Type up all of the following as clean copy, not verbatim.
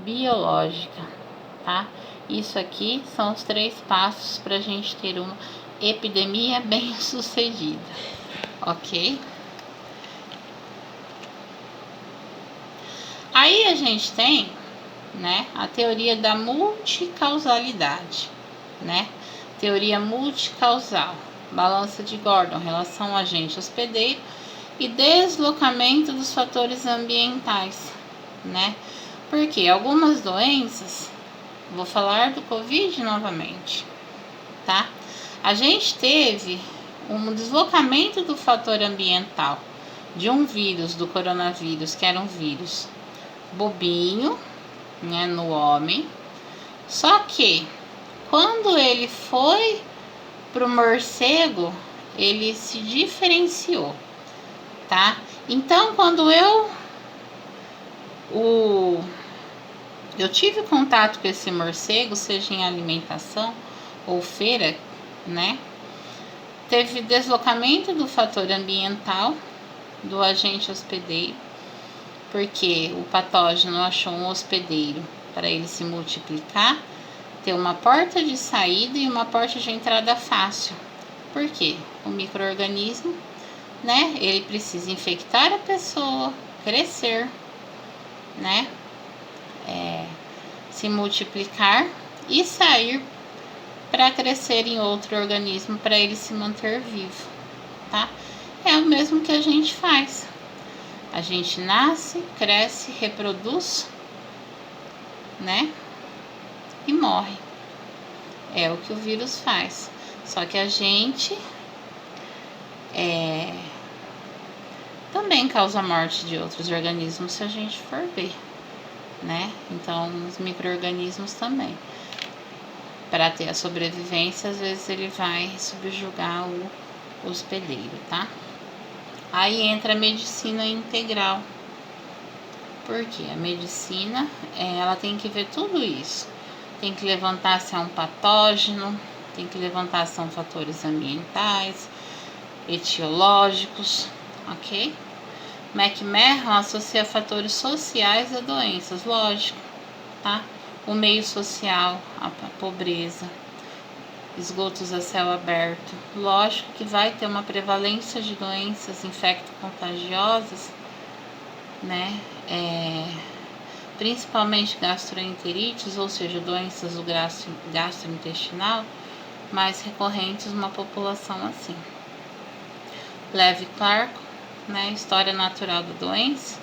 biológica, tá? Isso aqui são os 3 passos para a gente ter uma epidemia bem sucedida, ok? Aí a gente tem, né, a teoria da multicausalidade, né? Teoria multicausal, balança de Gordon, relação agente hospedeiro e deslocamento dos fatores ambientais, né? Porque algumas doenças, vou falar do Covid novamente, tá? A gente teve um deslocamento do fator ambiental de um vírus, do coronavírus, que era um vírus bobinho, né, no homem. Só que quando ele foi pro morcego, ele se diferenciou, tá? Então, quando eu tive contato com esse morcego, seja em alimentação ou feira, né? Teve deslocamento do fator ambiental do agente hospedeiro, porque o patógeno achou um hospedeiro para ele se multiplicar, ter uma porta de saída e uma porta de entrada fácil. Por quê? O micro-organismo, né? Ele precisa infectar a pessoa, crescer, né? Se multiplicar e sair para crescer em outro organismo para ele se manter vivo, tá? É o mesmo que a gente faz. A gente nasce, cresce, reproduz, né? E morre. É o que o vírus faz. Só que a gente também causa a morte de outros organismos, se a gente for ver, né? Então, os micro-organismos também. Para ter a sobrevivência, às vezes ele vai subjugar o hospedeiro, tá? Aí entra a medicina integral. Porque a medicina, ela tem que ver tudo isso. Tem que levantar se é um patógeno, tem que levantar se são fatores ambientais, etiológicos, ok? McMahon associa fatores sociais a doenças, lógico, tá? O meio social, a pobreza, esgotos a céu aberto. Lógico que vai ter uma prevalência de doenças infecto-contagiosas, né? Principalmente gastroenterites, ou seja, doenças do gastrointestinal, mais recorrentes numa população assim. Levi Clark, né? História natural da doença.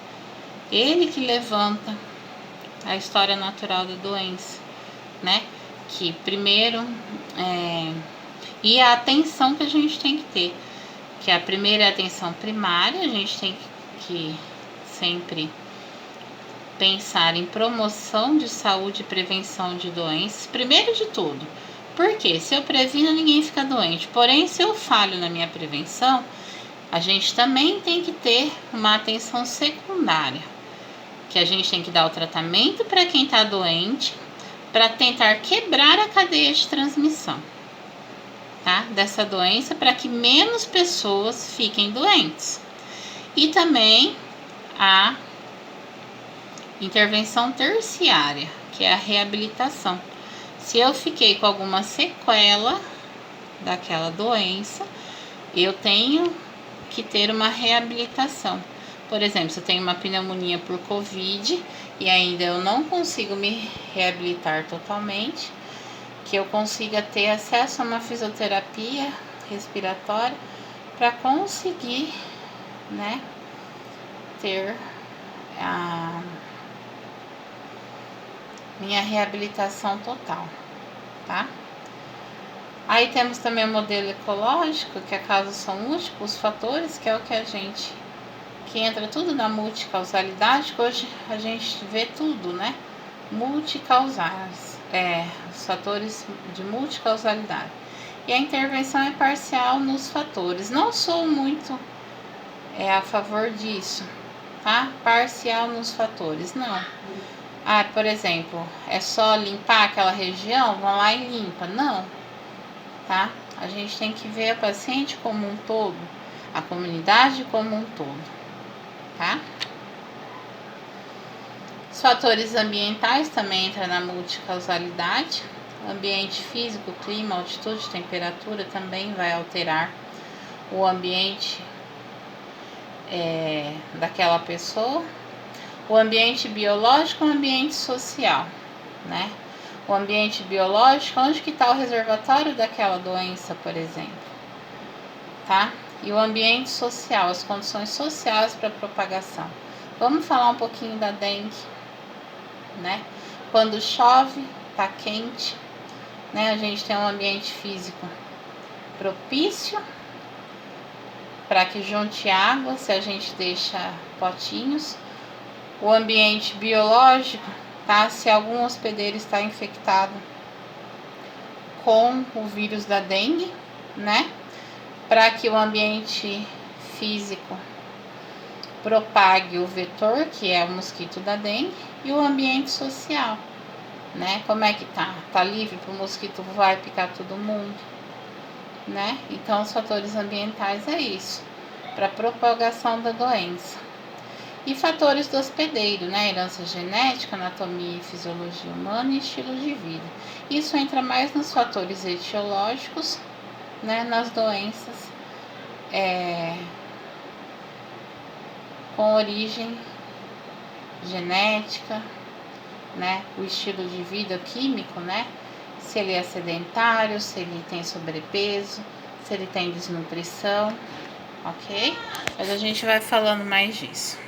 Ele que levanta a história natural da doença, né? Que primeiro e a atenção que a gente tem que ter, que a primeira é a atenção primária, a gente tem que sempre pensar em promoção de saúde e prevenção de doenças, primeiro de tudo, porque se eu previno, ninguém fica doente, porém, se eu falho na minha prevenção, a gente também tem que ter uma atenção secundária, que a gente tem que dar o tratamento para quem está doente, para tentar quebrar a cadeia de transmissão, tá? Dessa doença, para que menos pessoas fiquem doentes. E também a intervenção terciária, que é a reabilitação. Se eu fiquei com alguma sequela daquela doença, eu tenho que ter uma reabilitação. Por exemplo, se eu tenho uma pneumonia por Covid e ainda eu não consigo me reabilitar totalmente, que eu consiga ter acesso a uma fisioterapia respiratória para conseguir, né, ter a minha reabilitação total, tá? Aí temos também o modelo ecológico, que a causa são múltiplos fatores, que é o que que entra tudo na multicausalidade, que hoje a gente vê tudo, né? Multicausais, os fatores de multicausalidade. E a intervenção é parcial nos fatores. Não sou muito a favor disso, tá? Parcial nos fatores, não. Por exemplo, é só limpar aquela região, vão lá e limpa. Não, tá? A gente tem que ver o paciente como um todo, a comunidade como um todo, tá? Os fatores ambientais também entram na multicausalidade. Ambiente físico, clima, altitude, temperatura também vai alterar o ambiente daquela pessoa. O ambiente biológico e o ambiente social, né? O ambiente biológico, onde que está o reservatório daquela doença, por exemplo, tá? E o ambiente social, as condições sociais para propagação. Vamos falar um pouquinho da dengue, né? Quando chove, tá quente, né? A gente tem um ambiente físico propício para que junte água, se a gente deixa potinhos. O ambiente biológico, tá? Se algum hospedeiro está infectado com o vírus da dengue, né? Para que o ambiente físico propague o vetor, que é o mosquito da dengue, e o ambiente social, né? Como é que tá? Tá livre para o mosquito vai picar todo mundo, né? Então, os fatores ambientais é isso, para propagação da doença. E fatores do hospedeiro, né? Herança genética, anatomia e fisiologia humana e estilo de vida. Isso entra mais nos fatores etiológicos, né? Nas doenças com origem genética, né? O estilo de vida químico, né? Se ele é sedentário, se ele tem sobrepeso, se ele tem desnutrição, ok? Mas a gente vai falando mais disso.